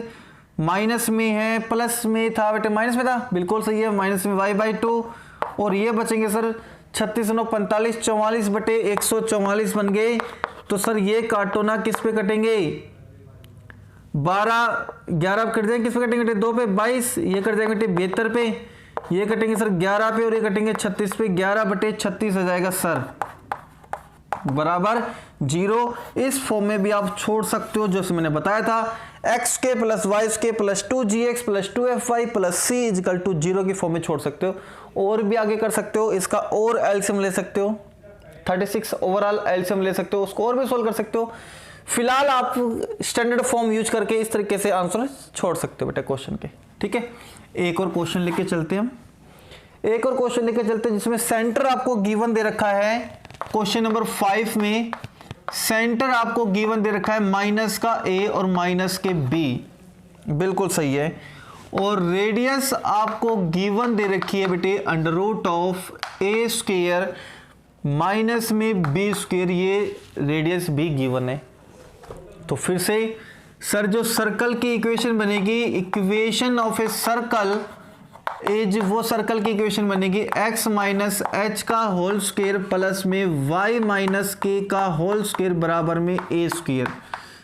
माइनस में है, प्लस में था बेटे, माइनस में था, बिल्कुल सही है, माइनस में y/2, और ये बचेंगे सर 36 9 45, 44 बटे 144 बन गए। तो सर ये काटो ना, किस पे कटेंगे, 12 11 कट जाएंगे, किस पे कटेंगे, 2 पे 22, ये कट जाएंगे बेटे 72 पे, ये कटेंगे सर 11 पे, और ये कटेंगे 36 पे, 11 बटे 36 आ जाएगा सर बराबर 0। इस फॉर्म में भी आप छोड़ सकते हो, जैसे मैंने बताया था, x के प्लस वाई के plus 2gx plus 2fy plus c is equal to 0 की फॉर्म में छोड़ सकते हो। और भी आगे कर सकते हो, इसका और एलसीएम ले सकते हो, 36 ओवरऑल एलसीएम ले सकते हो, उसको और भी सोल्व कर सकते हो। फिलहाल आप स्टैंडर्ड फॉर्म यूज करके इस तरीके से आंसर छोड़ सकते हो बेटा क्वेश्चन के, ठीक है। एक और क्वेश्चन लेके चलते हैं हम, एक और क्वेश्चन लेके चलते हैं जिसमें सेंटर आपको गिवन दे रखा है। क्वेश्चन नंबर 5 में सेंटर आपको गिवन दे रखा है माइनस का a और माइनस के b, बिल्कुल सही है। और रेडियस आपको गिवन दे रखी है बेटे under root of a square minus में b स्क्वायर, ये रेडियस भी गिवन है। तो फिर से सर जो सर्कल की इक्वेशन बनेगी, equation of a circle as, वो सर्कल की इक्वेशन बनेगी x माइनस एच का होल स्क्वायर प्लस में y माइनस के का होल स्क्वायर बराबर में a स्क्वायर।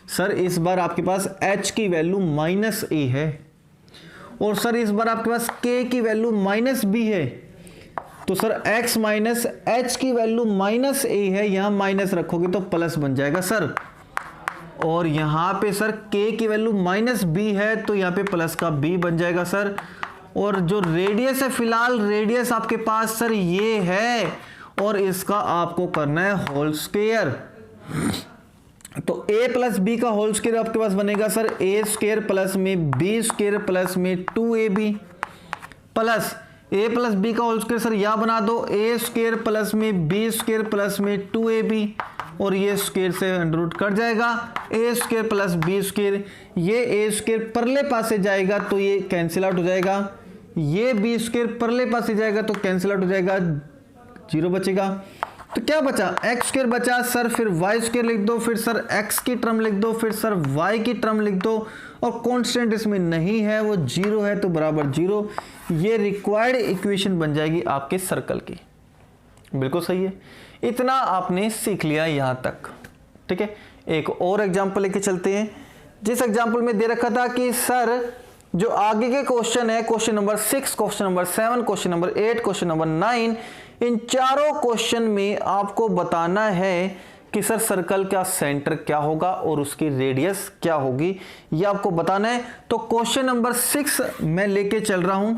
सर इस बार आपके पास h की वैल्यू माइनस a है, और सर इस बार आपके पास k की वैल्यू माइनस b है, तो सर x माइनस एच की वैल्यू माइनस a है, यहां माइनस रखोगे तो प्लस बन जाएगा सर। और यहां पे सर k की वैल्यू माइनस b है, तो यहां पे प्लस का b बन जाएगा सर। और जो रेडियस है, फिलहाल रेडियस आपके पास सर ये है, और इसका आपको करना है होल स्क्वायर। तो a प्लस बी का होल स्क्वायर आपके पास बनेगा सर a स्क्वायर प्लस में b स्क्वायर प्लस में 2ab plus a plus b का होल स्क्वायर सर यहां बना दो, a स्क्वायर प्लस में b स्क्वायर प्लस में 2ab, और ये स्क्वायर से अंडर रूट कट जाएगा, a square plus b square, ये a स्क्वायर परले पास से जाएगा तो ये कैंसिल आउट हो जाएगा, ये बी स्क्वायर परले पास ही जाएगा तो कैंसिल आउट हो जाएगा, 0 बचेगा। तो क्या बचा, एक्स स्क्वायर बचा सर, फिर वाई स्क्वायर लिख दो, फिर सर एक्स की टर्म लिख दो, फिर सर वाई की टर्म लिख दो, और कांस्टेंट इसमें नहीं है, वो 0 है तो बराबर 0। ये रिक्वायर्ड इक्वेशन बन जाएगी आपके सर्कल की। बिल्कुल सही है, इतना आपने सीख लिया यहां तक। ठीक है, एक और एग्जांपल लेके चलते हैं। जिस एग्जांपल में दे रखा था कि सर जो आगे के क्वेश्चन है, question number 6, question number 7, question number 8, question number 9, इन चारों क्वेश्चन में आपको बताना है कि सर सर्कल का सेंटर क्या होगा और उसकी रेडियस क्या होगी, ये आपको बताना है। तो क्वेश्चन नंबर 6 मैं लेके चल रहा हूं,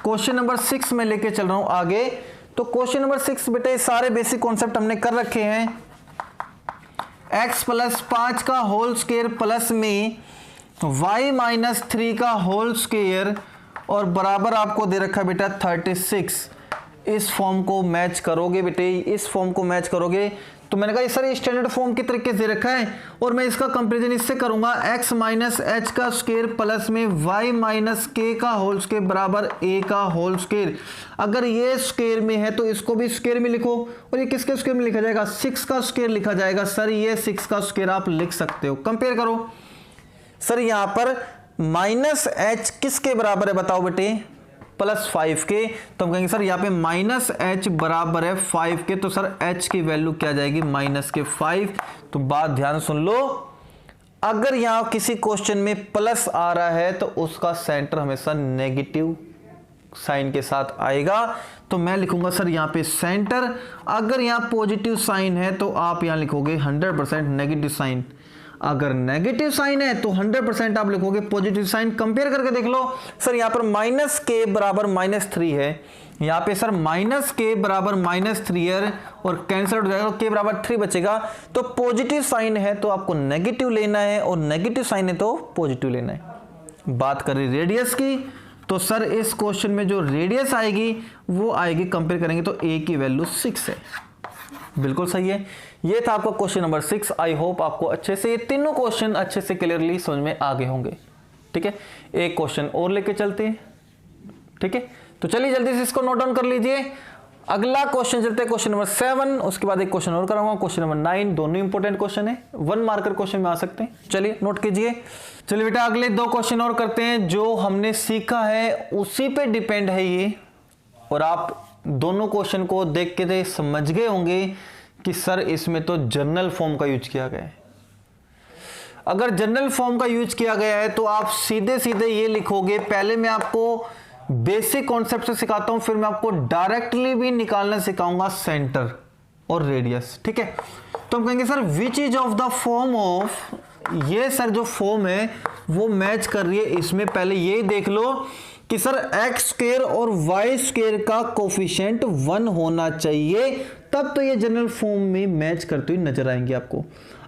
क्वेश्चन नंबर 6 में लेके चल रहा हूं आगे। तो क्वेश्चन नंबर 6 बेटे सारे बेसिक कॉन्सेप्ट हमने कर रखे हैं। x प्लस 5 का होल स्क्वायर प्लस में y माइनस 3 का होल स्क्वायर और बराबर आपको दे रखा बेटा 36। इस फॉर्म को मैच करोगे बेटे, इस फॉर्म को मैच करोगे। तो मैंने कहा सर ये स्टैंडर्ड फॉर्म के तरीके से दे रखा है और मैं इसका कंपैरिजन इससे करूंगा, x माइनस एच का स्क्वायर प्लस में y माइनस के का होल स्क्वायर बराबर a का होल स्क्वायर। अगर ये स्क्वायर में है तो इसको भी स्क्वायर में लिखो, और ये किसके स्क्वायर में लिखा जाएगा, 6 का स्क्वायर लिखा जाएगा। सर ये 6 का स्क्वायर आप लिख सकते हो, कंपेयर करो। सर यहां पर माइनस एच किसके बराबर है बताओ बेटे, प्लस 5 के। तो हम कहेंगे सर यहाँ पे माइनस एच बराबर है 5 के, तो सर एच की वैल्यू क्या जाएगी, माइनस के 5। तो बात ध्यान सुन लो, अगर यहां किसी क्वेश्चन में प्लस आ रहा है तो उसका सेंटर हमेशा नेगेटिव साइन के साथ आएगा। तो मैं लिखूंगा सर यहाँ पे सेंटर। अगर यहाँ पॉजिटिव साइन है तो आप यहाँ लिखोगे 100% नेगेटिव साइन। अगर नेगेटिव साइन है तो 100% आप लिखोगे पॉजिटिव साइन। कंपेयर करके देख लो, सर यहां पर माइनस के बराबर -3 है, यहां पे सर माइनस के बराबर -3 है और कैंसिल हो जाएगा, के बराबर 3 बचेगा। तो पॉजिटिव साइन है तो आपको नेगेटिव लेना है और नेगेटिव साइन है तो पॉजिटिव लेना है। बात करें रेडियस की, तो सर इस क्वेश्चन में जो रेडियस आएगी वो आएगी, कंपेयर करेंगे तो a की वैल्यू 6 है। बिल्कुल सही है। ये था आपका क्वेश्चन नंबर 6। आई होप आपको अच्छे से ये तीनों क्वेश्चन अच्छे से क्लियरली समझ में आ गए होंगे। ठीक है, एक क्वेश्चन और लेके चलते हैं। ठीक है, तो चलिए जल्दी से इसको नोट डाउन कर लीजिए। अगला क्वेश्चन चलते हैं क्वेश्चन नंबर 7, उसके बाद एक क्वेश्चन और कराऊंगा, क्वेश्चन नंबर 9। दोनों इंपॉर्टेंट क्वेश्चन है, 1 मार्कर क्वेश्चन में आ सकते हैं। चलिए नोट कीजिए। चलिए बेटा अगले 2 क्वेश्चन और करते हैं। जो हमने सीखा है उसी पे डिपेंड है ये, और आप दोनों क्वेश्चन को देख के समझ गए होंगे कि सर इसमें तो जनरल फॉर्म का यूज किया गया है। अगर जनरल फॉर्म का यूज किया गया है तो आप सीधे सीधे ये लिखोगे। पहले मैं आपको बेसिक कॉन्सेप्ट से सिखाता हूं, फिर मैं आपको डायरेक्टली भी निकालना सिखाऊंगा सेंटर और रेडियस। ठीक है, तो हम कहेंगे sir which is of the form of, ये सर जो फॉर्म है वो मैच कर रही है इसमें। पहले ये देख लो कि सर एक्स स्क्वायर और वाई स्क्वायर का कोफिशिएंट 1 होना चाहिए, तब तो ये जनरल फॉर्म में मैच करते हुए नजर आएंगे आपको।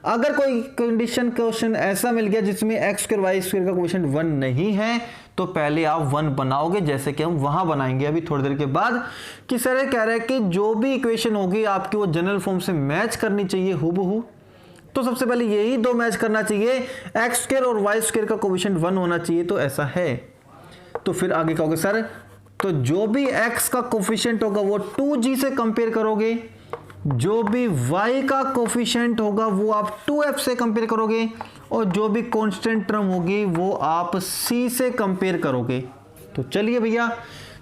अगर कोई कंडीशन क्वेश्चन ऐसा मिल गया जिसमें एक्स स्क्वायर वाई स्क्वायर का कोफिशिएंट 1 नहीं है, तो पहले आप 1 बनाओगे, जैसे कि हम वहां बनाएंगे अभी थोड़ी देर के बाद। कि सर ये कह रहा है कि जो भी इक्वेशन होगी आपकी वो जनरल फॉर्म से मैच करनी चाहिए हूबहू। तो सबसे पहले यही 2 मैच करना चाहिए, एक्स स्क्वायर और वाई स्क्वायर का कोफिशिएंट 1 होना चाहिए, तो ऐसा है। तो फिर आगे कहोगे सर तो जो भी x का कोफिशिएंट होगा वो 2g से कंपेयर करोगे, जो भी y का कोफिशिएंट होगा वो आप 2f से कंपेयर करोगे, और जो भी कांस्टेंट टर्म होगी वो आप c से कंपेयर करोगे। तो चलिए भैया,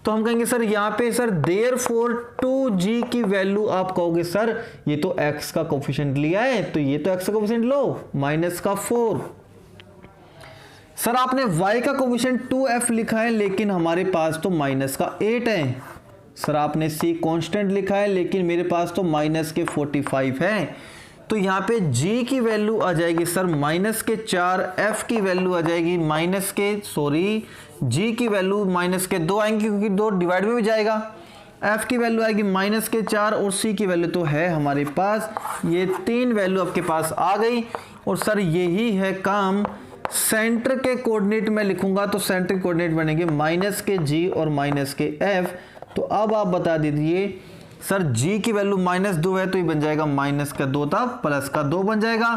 तो हम कहेंगे सर यहाँ पे सर देयरफॉर 2g की वैल्यू आप कहोगे सर ये तो x का कोफिशिएंट लिया है तो ये तो x का कोफिशिएंट लो -4। सर आपने y का कोफिशिएंट 2f लिखा है लेकिन हमारे पास तो -8 है। सर आपने c कांस्टेंट लिखा है लेकिन मेरे पास तो -45 है। तो यहाँ पे g की वैल्यू आ जाएगी सर -4, f की वैल्यू आ जाएगी g की वैल्यू -2 आएंगी क्योंकि 2 डिवाइड में भी जाएगा। f की वैल्यू आएगी -4 और c की वैल्यू तो है हमारे पास। ये 3 वैल्यू आपके पास आ गई। और सर यही है काम। सेंटर के कोऑर्डिनेट में लिखूंगा तो सेंटर के कोऑर्डिनेट बनेंगे -g और -f। तो अब आप बता दीजिए सर g की वैल्यू -2 है तो ये बन जाएगा -2 था +2 बन जाएगा।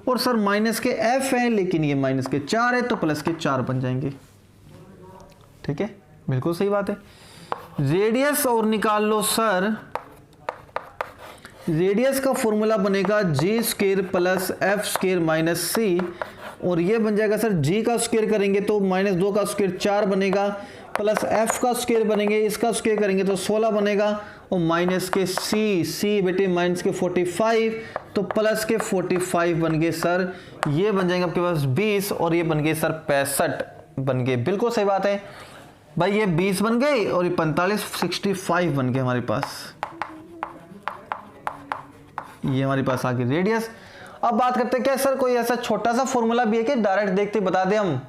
और सर -f है लेकिन ये -4 है तो +4 बन जाएंगे। ठीक है, बिल्कुल सही बात है। रेडियस और निकाल लो सर, रेडियस का फॉर्मूला बनेगा G square plus F square minus C, और ये बन जाएगा सर जी का स्क्वायर करेंगे तो -2 का स्क्वायर 4 बनेगा, प्लस एफ का स्क्वायर बनेंगे, इसका स्क्वायर करेंगे तो 16 बनेगा, और माइनस के सी बेटे माइनस के 45, तो प्लस के 45 बन गए सर, ये बन जाएंगे आपके पास 20, और ये बन गए सर 65 बन गए। बिल्कुल सही बात है भाई, ये 20 बन गए और ये 45 65 बन गए हमारे पास। ये हमारे पास आ गई रेडियस। अब बात करते हैं क्या सर कोई ऐसा छोटा सा फॉर्मूला भी है कि डायरेक्ट देखते बता दे हम,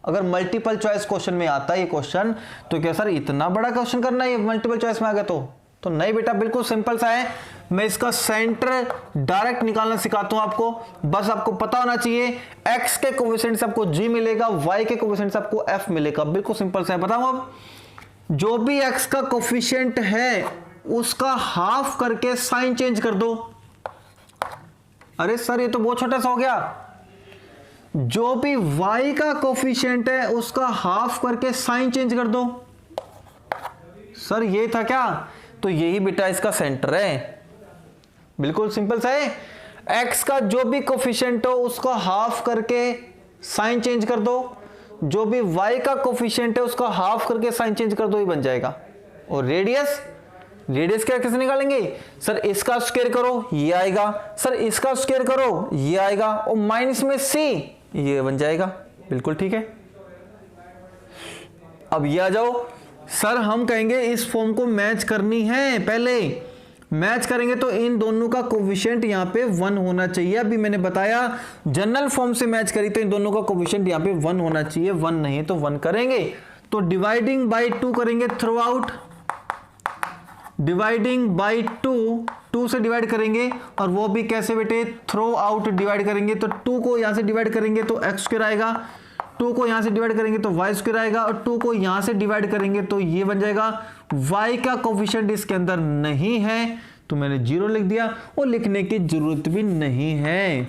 अगर मल्टीपल चॉइस क्वेश्चन में आता है ये क्वेश्चन, तो क्या सर इतना बड़ा क्वेश्चन करना है ये मल्टीपल चॉइस में आ गया तो नहीं बेटा, बिल्कुल सिंपल सा है। मैं इसका सेंटर डायरेक्ट निकालना सिखाता हूं आपको, बस आपको पता होना चाहिए x के कोएफिशिएंट से आपको g मिलेगा, y के कोएफिशिएंट से आपको f मिलेगा। बिल्कुल सिंपल सा है। बताऊं अब, जो भी x का कोएफिशिएंट है उसका हाफ करके साइन चेंज कर दो। अरे सर ये तो बहुत छोटा सा हो गया। जो भी y का कोएफिशिएंट है उसका हाफ करके साइन चेंज कर दो। सर ये था क्या? तो यही बेटा इसका सेंटर है। बिल्कुल सिंपल सा है। x का जो भी कोएफिशिएंट हो उसको हाफ करके साइन चेंज कर दो, जो भी y का कोएफिशिएंट है उसका हाफ करके साइन चेंज कर दो, ये बन जाएगा। और रेडियस क्या कैसे निकालेंगे? सर इसका स्क्वायर करो ये आएगा, सर इसका स्क्वायर करो ये आएगा, और माइनस में c ये बन जाएगा। बिल्कुल ठीक है। अब ये आ जाओ, सर हम कहेंगे इस फॉर्म को मैच करनी है, पहले मैच करेंगे तो इन दोनों का कोएफिशिएंट यहाँ पे 1 होना चाहिए। अभी मैंने बताया जनरल फॉर्म से मैच करी तो इन दोनों का कोएफिशिएंट यहाँ पे 1 होना चाहिए, 1 नहीं तो 1 करेंगे तो डिवाइडिंग बाई 2 करेंगे थ्रू आउट, डिवाइडिंग बाई 2 से डिवाइड करेंगे, और वो भी कैसे बेटे? थ्रो आउट डिवाइड करेंगे। तो 2 को यहां से डिवाइड करेंगे तो x स्क्वायर आएगा, 2 को यहां से डिवाइड करेंगे तो y स्क्वायर आएगा, और 2 को यहां से डिवाइड करेंगे तो ये बन जाएगा। y का कोएफिशिएंट इसके अंदर नहीं है तो मैंने 0 लिख दिया, और लिखने की जरूरत भी नहीं है।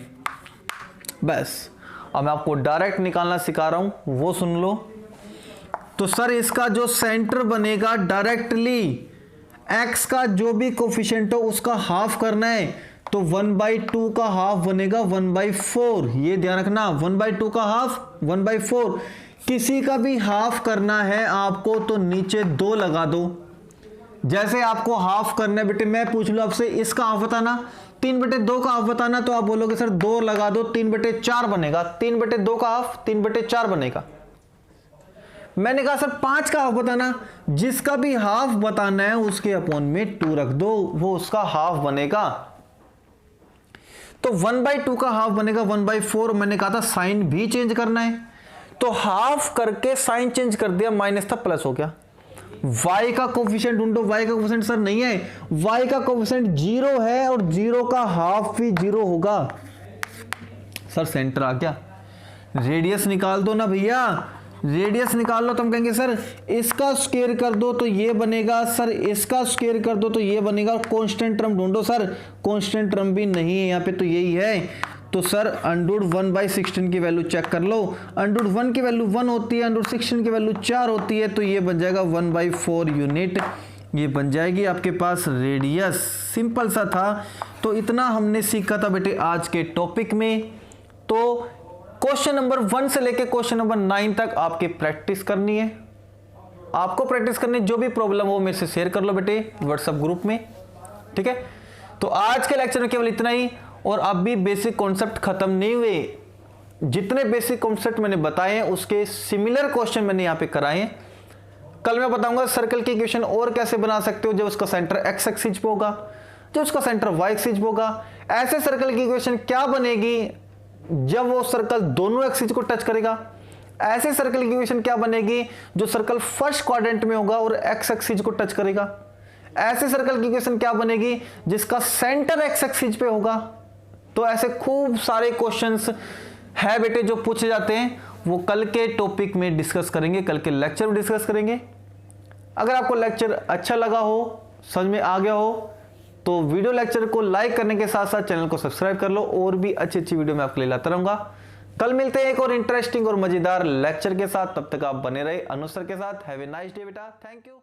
बस अब मैं आपको डायरेक्ट निकालना सिखा रहा हूं, वो सुन लो। तो सर इसका जो सेंटर बनेगा डायरेक्टली x का जो भी कोएफिशिएंट हो उसका हाफ करना है, तो 1/2 का हाफ बनेगा 1/4। ये ध्यान रखना, 1/2 का हाफ 1/4। किसी का भी हाफ करना है आपको तो नीचे 2 लगा दो। जैसे आपको हाफ करना है बेटे, मैं पूछ लूं आपसे इसका हाफ बताना, 3/2 का हाफ बताना, तो आप बोलोगे सर 2 लगा दो, 3/4 बनेगा। 3/2 का हाफ 3/4 बनेगा। मैंने कहा सर 5 का हाफ बताना, जिसका भी हाफ बताना है उसके अपॉन में 2 रख दो, वो उसका हाफ बनेगा। तो 1/2 का हाफ बनेगा 1/4। मैंने कहा था साइन भी चेंज करना है, तो हाफ करके साइन चेंज कर दिया, माइनस था प्लस हो गया। y का कोएफिशिएंट ढूंढो, y का कोएफिशिएंट सर नहीं है, y का कोएफिशिएंट 0 है और 0 का हाफ भी 0 होगा। सर सेंटर आ गया। रेडियस निकाल दो ना भैया, रेडियस निकाल लो। तो हम कहेंगे सर इसका स्क्वायर कर दो तो ये बनेगा, सर इसका स्क्वायर कर दो तो ये बनेगा। कांस्टेंट टर्म ढूंढो, सर कांस्टेंट टर्म भी नहीं है यहाँ पे, तो यही है। तो सर √1/16 की वैल्यू चेक कर लो। √1 की वैल्यू 1 होती है, √16 की वैल्यू 4 होती है, तो ये बन जाएगा 1/4 यूनिट। ये बन जाएगी आपके पास रेडियस। सिंपल सा था। तो इतना हमने सीखा था बेटे आज के टॉपिक में। तो क्वेश्चन नंबर 1 से लेके क्वेश्चन नंबर 9 तक आपके प्रैक्टिस करनी है, आपको प्रैक्टिस करनी। जो भी प्रॉब्लम हो मेरे से शेयर कर लो बेटे व्हाट्सएप ग्रुप में, ठीक है। तो आज के लेक्चर में केवल इतना ही, और अब भी बेसिक कॉन्सेप्ट खत्म नहीं हुए। जितने बेसिक कॉन्सेप्ट मैंने बताए हैं उसके सिमिलर क्वेश्चन मैंने यहाँ पे कराए हैं। कल मैं बताऊंगा सर्कल की इक्वेशन और कैसे बना सकते हो, जब उसका सेंटर x एक्सिस पे होगा, जब उसका सेंटर y एक्सिस पे होगा। ऐसे सर्कल की इक्वेशन क्या बनेगी जब वो सर्कल दोनों एक्सिस को टच करेगा। ऐसे सर्कल की इक्वेशन क्या बनेगी जो सर्कल फर्स्ट क्वाड्रेंट में होगा और x एक्सिस को टच करेगा। ऐसे सर्कल की इक्वेशन क्या बनेगी जिसका सेंटर x एक्सिस पे होगा। तो ऐसे खूब सारे क्वेश्चंस है बेटे जो पूछे जाते हैं, वो कल के टॉपिक में डिस्कस करेंगे, कल के लेक्चर में डिस्कस करेंगे। अगर आपको लेक्चर अच्छा लगा हो, समझ में आ गया हो, तो वीडियो लेक्चर को लाइक करने के साथ साथ चैनल को सब्सक्राइब कर लो। और भी अच्छी अच्छी वीडियो मैं आपके लिए लाता रहूंगा। कल मिलते हैं एक और इंटरेस्टिंग और मजेदार लेक्चर के साथ, तब तक आप बने रहे अनुसर के साथ। हैव ए नाइस डे बेटा, थैंक यू।